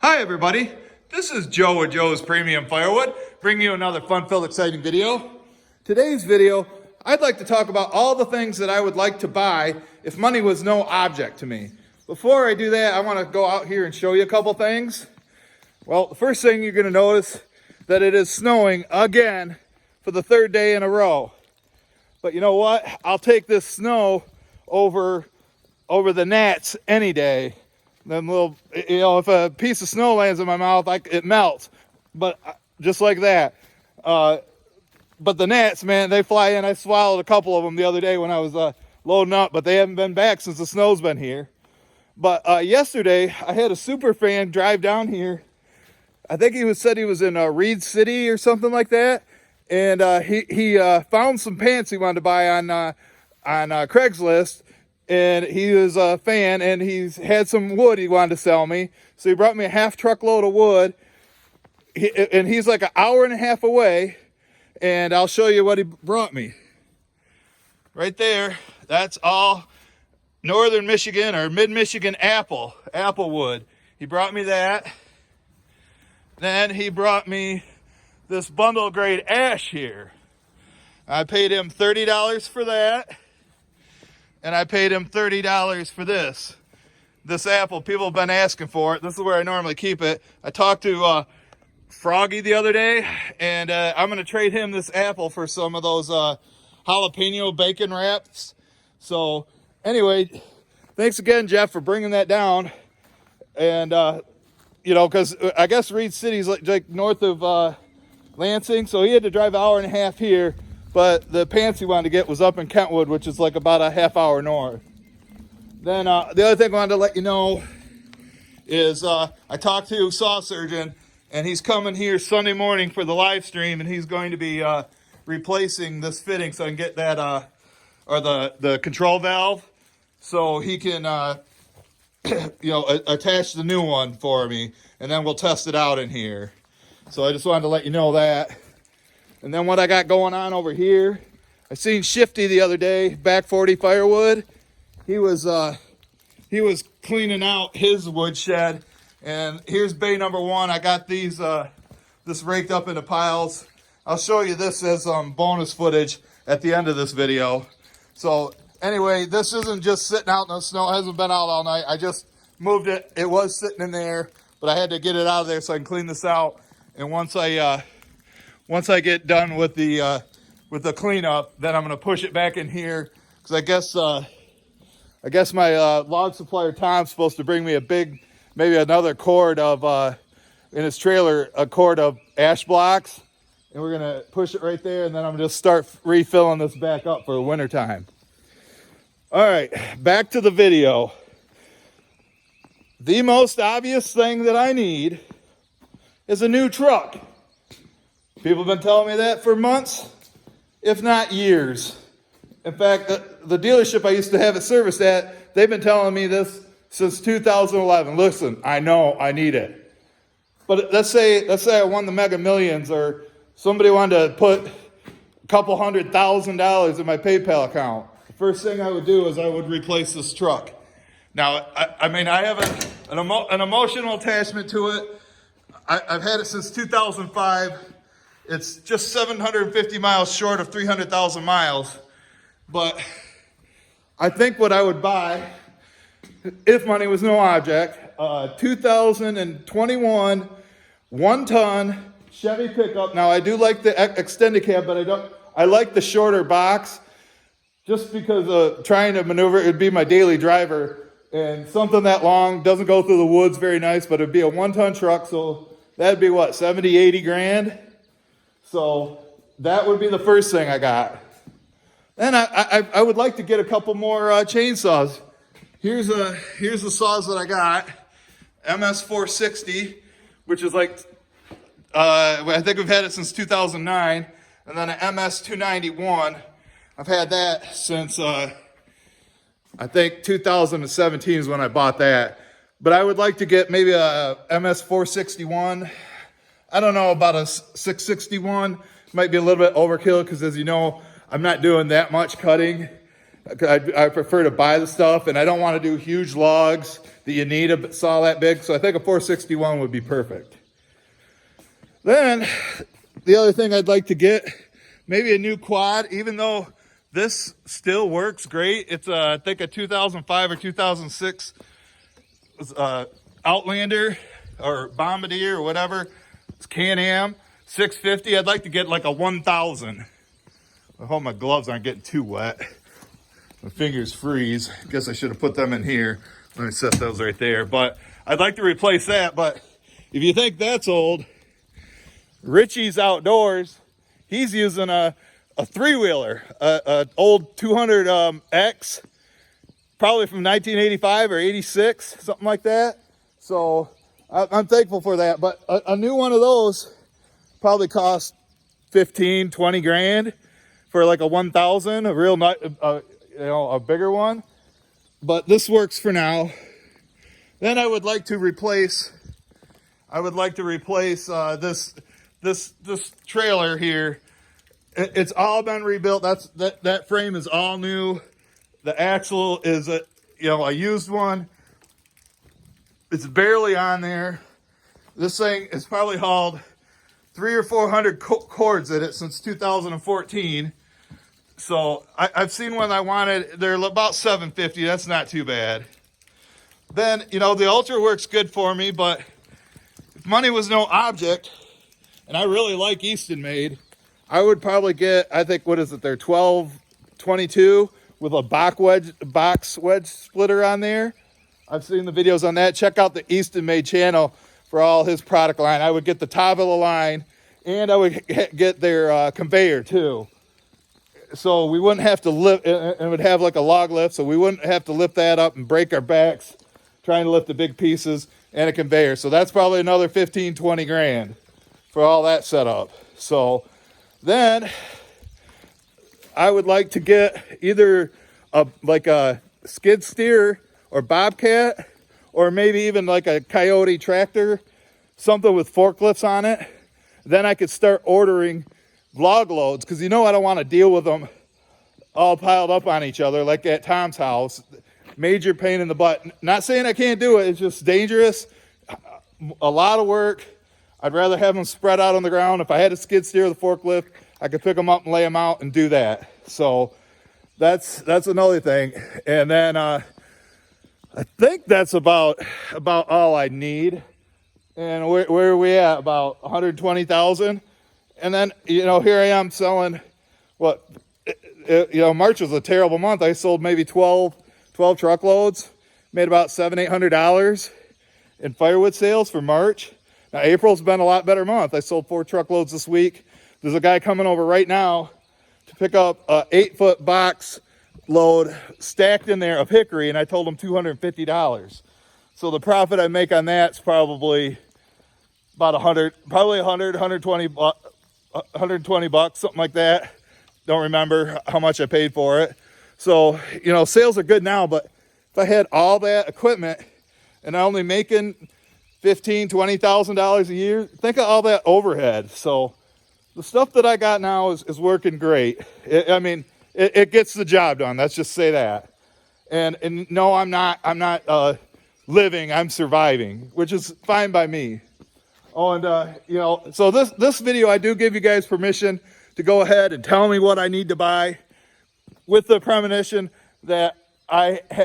Hi everybody, this is Joe with Joe's Premium Firewood, bringing you another fun-filled, exciting video. Today's video, I'd like to talk about all the things that I would like to buy if money was no object to me. Before I do that, I want to go out here and show you a couple things. Well, the first thing you're going to notice that it is snowing again for the third day in a row. But you know what? I'll take this snow over the gnats any day. Them little, if a piece of snow lands in my mouth, it melts. But just like that. But the gnats, man, they fly in. I swallowed a couple of them the other day when I was loading up, but they haven't been back since the snow's been here. But yesterday, I had a super fan drive down here. I think said he was in Reed City or something like that. And he found some pants he wanted to buy on Craigslist. And he was a fan, and he's had some wood he wanted to sell me. So he brought me a half truckload of wood. And he's like an hour and a half away. And I'll show you what he brought me. Right there, that's all northern Michigan or mid-Michigan apple wood. He brought me that. Then he brought me this bundle grade ash here. I paid him $30 for that. And I paid him $30 for this apple. People have been asking for it. This is where I normally keep it. I talked to Froggy the other day, and I'm going to trade him this apple for some of those jalapeno bacon wraps. So anyway, thanks again, Jeff, for bringing that down. And, because I guess Reed City's like north of Lansing, so he had to drive an hour and a half here. But the pants he wanted to get was up in Kentwood, which is like about a half hour north. Then the other thing I wanted to let you know is I talked to Saw Surgeon, and he's coming here Sunday morning for the live stream, and he's going to be replacing this fitting so I can get that, or the control valve, so he can, attach the new one for me, and then we'll test it out in here. So I just wanted to let you know that. And then what I got going on over here, I seen Shifty the other day, back 40 Firewood. He was cleaning out his woodshed, and here's bay number one. I got these this raked up into piles. I'll show you this as bonus footage at the end of this video. So anyway, this isn't just sitting out in the snow. It hasn't been out all night. I just moved it. It was sitting in there, but I had to get it out of there so I can clean this out. And once I get done with the cleanup, then I'm going to push it back in here, because I guess my log supplier Tom's supposed to bring me maybe another cord of in his trailer, a cord of ash blocks, and we're going to push it right there, and then I'm going to just start refilling this back up for the winter time. All right, back to the video. The most obvious thing that I need is a new truck. People have been telling me that for months, if not years. In fact, the dealership I used to have it serviced at, they've been telling me this since 2011. Listen, I know I need it. But let's say I won the Mega Millions, or somebody wanted to put a couple $100,000 in my PayPal account. The first thing I would do is I would replace this truck. Now, I have an emotional attachment to it. I've had it since 2005. It's just 750 miles short of 300,000 miles. But I think what I would buy, if money was no object, 2021 one-ton Chevy pickup. Now, I do like the extended cab, but I like the shorter box, just because trying to maneuver, it would be my daily driver. And something that long doesn't go through the woods very nice, but it'd be a one-ton truck, so that'd be what, 70, 80 grand? So that would be the first thing I got. Then I would like to get a couple more chainsaws. Here's the saws that I got. MS 460, which is like, I think we've had it since 2009. And then an MS 291. I've had that since, I think 2017 is when I bought that. But I would like to get maybe a MS 461. I don't know about a 661. Might be a little bit overkill, because as you know, I'm not doing that much cutting. I prefer to buy the stuff, and I don't want to do huge logs that you need a saw that big. So I think a 461 would be perfect. Then the other thing I'd like to get, maybe a new quad, even though this still works great. It's I think a 2005 or 2006 Outlander or Bombardier or whatever. It's Can-Am 650. I'd like to get like a 1000. I hope my gloves aren't getting too wet. My fingers freeze. Guess I should have put them in here. Let me set those right there. But I'd like to replace that. But if you think that's old, Richie's Outdoors, he's using a three-wheeler, a old 200X, probably from 1985 or 86, something like that. So I'm thankful for that. But a new one of those probably costs 15, 20 grand for like a 1000, a real a bigger one. But this works for now. Then I would like to replace this trailer here. It's all been rebuilt. That frame is all new. The axle is a used one. It's barely on there. This thing has probably hauled 300 or 400 cords in it since 2014. So I've seen one I wanted. They're about $750. That's not too bad. Then, the Ultra works good for me, but if money was no object, and I really like Easton made, I would probably get, I think, what is it, they're 1222 with a box wedge splitter on there. I've seen the videos on that. Check out the Easton made channel for all his product line. I would get the top of the line, and I would get their conveyor too. So we wouldn't have to lift, and it would have like a log lift, so we wouldn't have to lift that up and break our backs trying to lift the big pieces, and a conveyor. So that's probably another 15, 20 grand for all that setup. So then I would like to get either a skid steer or bobcat, or maybe even like a Coyote tractor, something with forklifts on it. Then I could start ordering vlog loads, because I don't want to deal with them all piled up on each other like at Tom's house. Major pain in the butt. Not saying I can't do it, it's just dangerous, a lot of work. I'd rather have them spread out on the ground. If I had a skid steer with a forklift, I could pick them up and lay them out and do that. So that's another thing. And then I think that's about all I need. And where are we at? About 120,000. And then, here I am selling March was a terrible month. I sold maybe 12 truckloads, made about $700-800 in firewood sales for March. Now, April's been a lot better month. I sold 4 truckloads this week. There's a guy coming over right now to pick up a 8-foot box load stacked in there of hickory, and I told him $250. So the profit I make on that's probably about 120 bucks, something like that. Don't remember how much I paid for it. So, sales are good now, but if I had all that equipment and I'm only making $15,000, $20,000 a year, think of all that overhead. So the stuff that I got now is working great. It gets the job done. Let's just say that. And no, I'm not living, I'm surviving, which is fine by me. Oh, and so this video, I do give you guys permission to go ahead and tell me what I need to buy, with the premonition that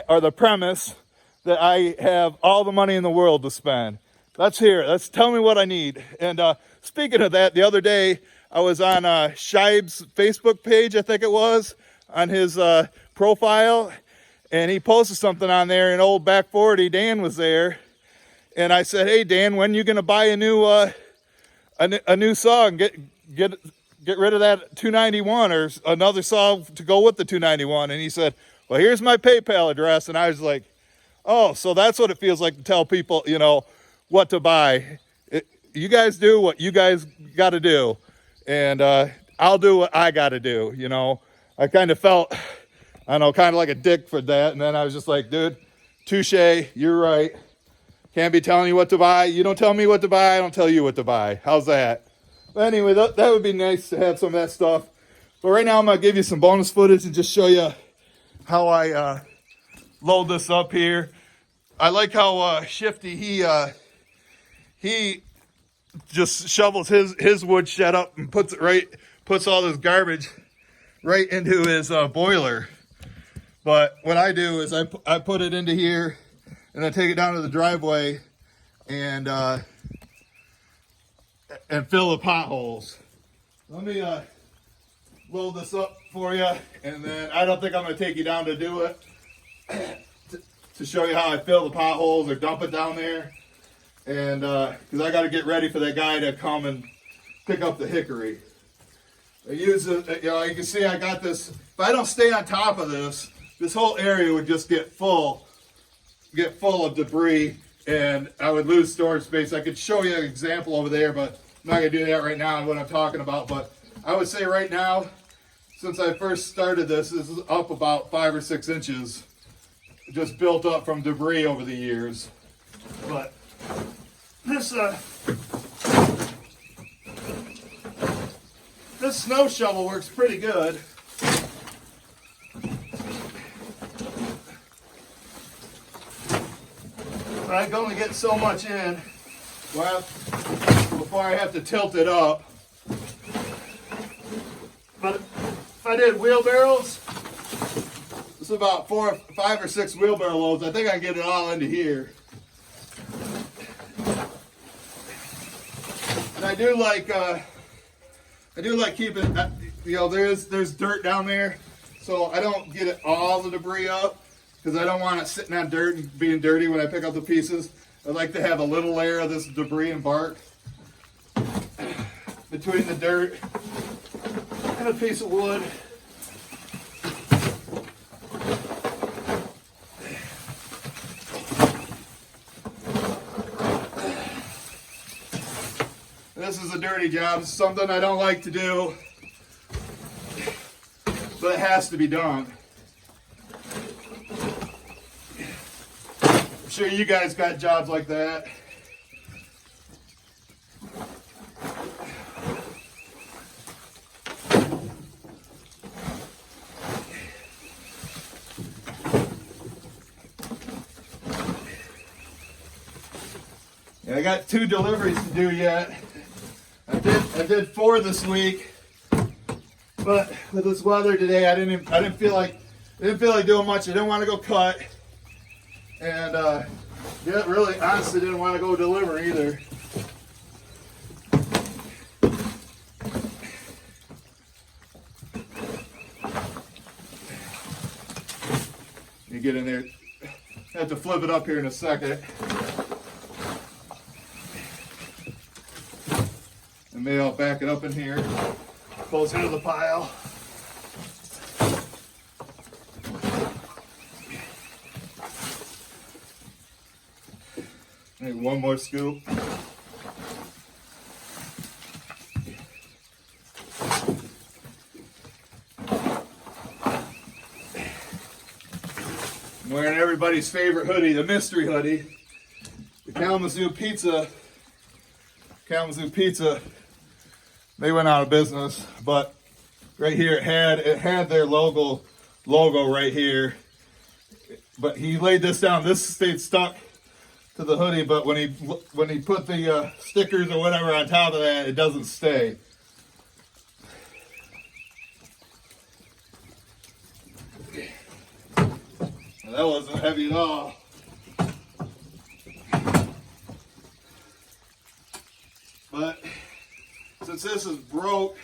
or the premise that I have all the money in the world to spend. Let's hear it. Let's tell me what I need. And speaking of that, the other day I was on Shibe's Facebook page, I think it was, on his profile, and he posted something on there. And old Back 40 Dan was there. And I said, "Hey Dan, when are you gonna buy a new saw and get rid of that 291 or another saw to go with the 291?" And he said, "Well, here's my PayPal address." And I was like, "Oh, so that's what it feels like to tell people, what to buy. You guys do what you guys got to do, and I'll do what I got to do." I kind of felt, kind of like a dick for that. And then I was just like, "Dude, touche, you're right. Can't be telling you what to buy. You don't tell me what to buy, I don't tell you what to buy. How's that?" But anyway, that would be nice to have some of that stuff. But right now I'm going to give you some bonus footage and just show you how I load this up here. I like how Shifty, he just shovels his woodshed up and puts all this garbage right into his boiler. But what I do is I put it into here and I take it down to the driveway and fill the potholes. Let me load this up for you, and then I don't think I'm going to take you down to do it to show you how I fill the potholes or dump it down there, and because I got to get ready for that guy to come and pick up the hickory. I use it, you know, you can see I got this. If I don't stay on top of this, this whole area would just get full of debris, and I would lose storage space. I could show you an example over there, but I'm not going to do that right now, what I'm talking about. But I would say right now, since I first started this is up about 5 or 6 inches, just built up from debris over the years. But this snow shovel works pretty good. But I can only get so much in before I have to tilt it up. But if I did wheelbarrows, this is about 5 or 6 wheelbarrow loads. I think I can get it all into here. And I do like keeping, you know, there's dirt down there, so I don't get it all the debris up because I don't want it sitting on dirt and being dirty when I pick up the pieces. I like to have a little layer of this debris and bark between the dirt and a piece of wood. This is a dirty job. It's something I don't like to do, but it has to be done. I'm sure you guys got jobs like that. I got 2 deliveries to do yet. I did 4 this week, but with this weather today, I didn't feel like doing much. I didn't want to go cut, and yeah, really, honestly, didn't want to go deliver either. You get in there. I have to flip it up here in a second. And maybe I'll back it up in here, closer to the pile. Maybe one more scoop. I'm wearing everybody's favorite hoodie, the mystery hoodie. The Kalamazoo Pizza. They went out of business, but right here it had their logo right here. But he laid this down. This stayed stuck to the hoodie, but when he put the stickers or whatever on top of that, it doesn't stay. Well, that wasn't heavy at all. But since this is broke,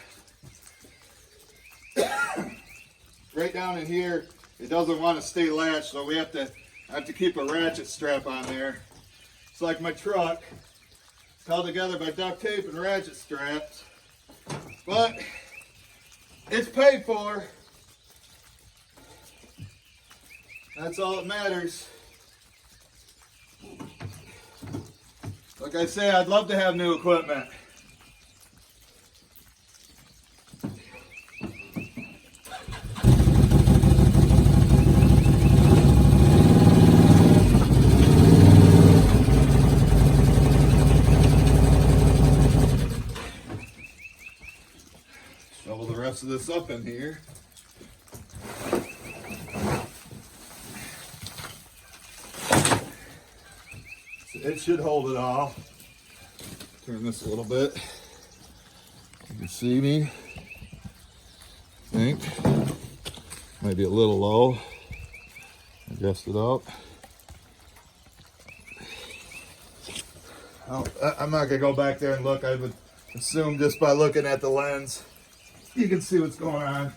right down in here, it doesn't want to stay latched, so I have to keep a ratchet strap on there. It's like my truck, it's held together by duct tape and ratchet straps, but it's paid for. That's all that matters. Like I say, I'd love to have new equipment. Shovel the rest of this up in here. it should hold it all. Turn this a little bit. You can see me. I think might be a little low. Adjust it up. I'm not gonna go back there and look. I would assume just by looking at the lens, you can see what's going on.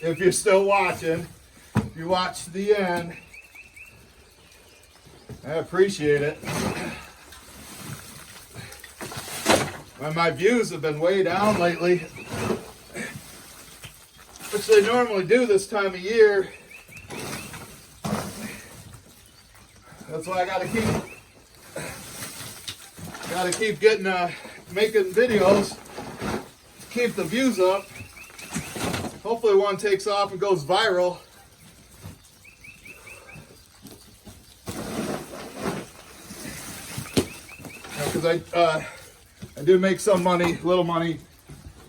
If you're still watching, if you watch to the end, I appreciate it. My views have been way down lately, which they normally do this time of year. That's why I gotta keep getting making videos to keep the views up. Hopefully one takes off and goes viral. Because I do make some money, little money,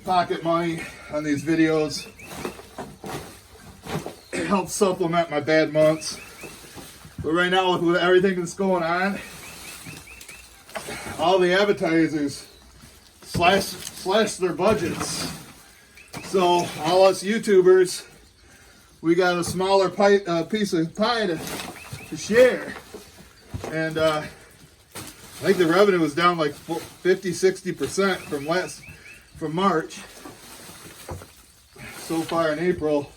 pocket money on these videos. It helps supplement my bad months. But right now, with everything that's going on, all the advertisers slash their budgets. So all us YouTubers, we got a smaller piece of pie to share. And I think the revenue was down like 50-60% from March. So far in April.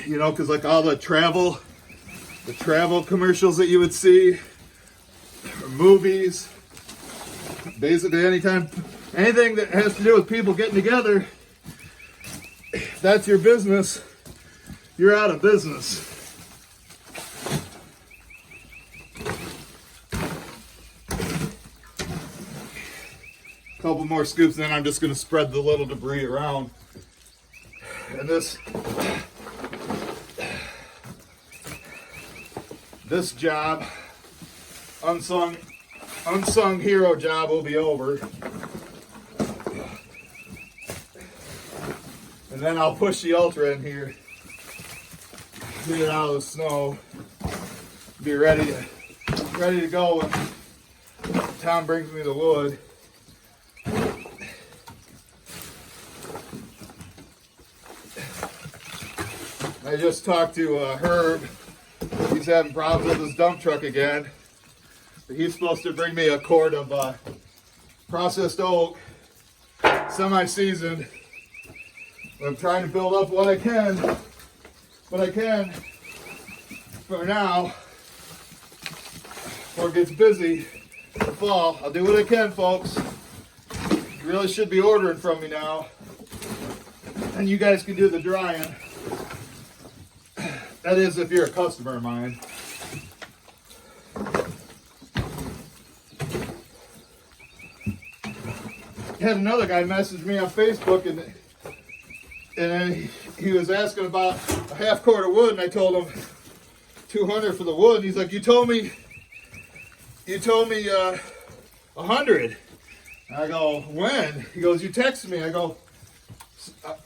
You know, because like all the travel commercials that you would see, or movies, basically anything that has to do with people getting together, if that's your business, you're out of business. A couple more scoops, then I'm just going to spread the little debris around. And this job, unsung hero job, will be over. And then I'll push the Ultra in here, get it out of the snow, be ready to go when Tom brings me the wood. I just talked to Herb. He's having problems with his dump truck again. He's supposed to bring me a quart of processed oak, semi-seasoned. I'm trying to build up what I can for now, before it gets busy in the fall. I'll do what I can, folks. You really should be ordering from me now, and you guys can do the drying. That is, if you're a customer of mine. Had another guy message me on Facebook, and he was asking about a half quart of wood, and I told him $200 for the wood. And he's like, you told me $100. I go, when? He goes, you texted me. I go,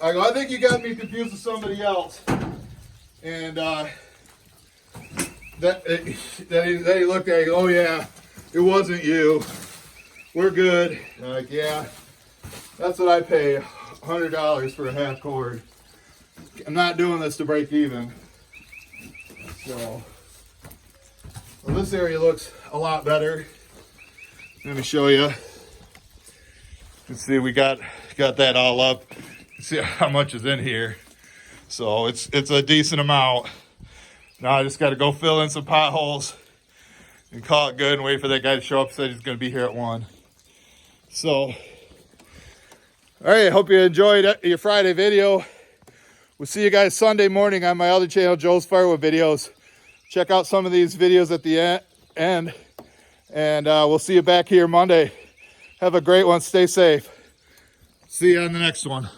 I think you got me confused with somebody else. And then he looked at it, oh yeah, it wasn't you. We're good. I'm like, yeah, that's what I pay, $100 for a half cord. I'm not doing this to break even. So, well, this area looks a lot better. Let me show you. You can see we got that all up. See how much is in here. So it's a decent amount. Now I just got to go fill in some potholes and call it good and wait for that guy to show up. Said he's going to be here at 1. So, all right, I hope you enjoyed your Friday video. We'll see you guys Sunday morning on my other channel, Joe's Firewood Videos. Check out some of these videos at the end. And we'll see you back here Monday. Have a great one. Stay safe. See you on the next one.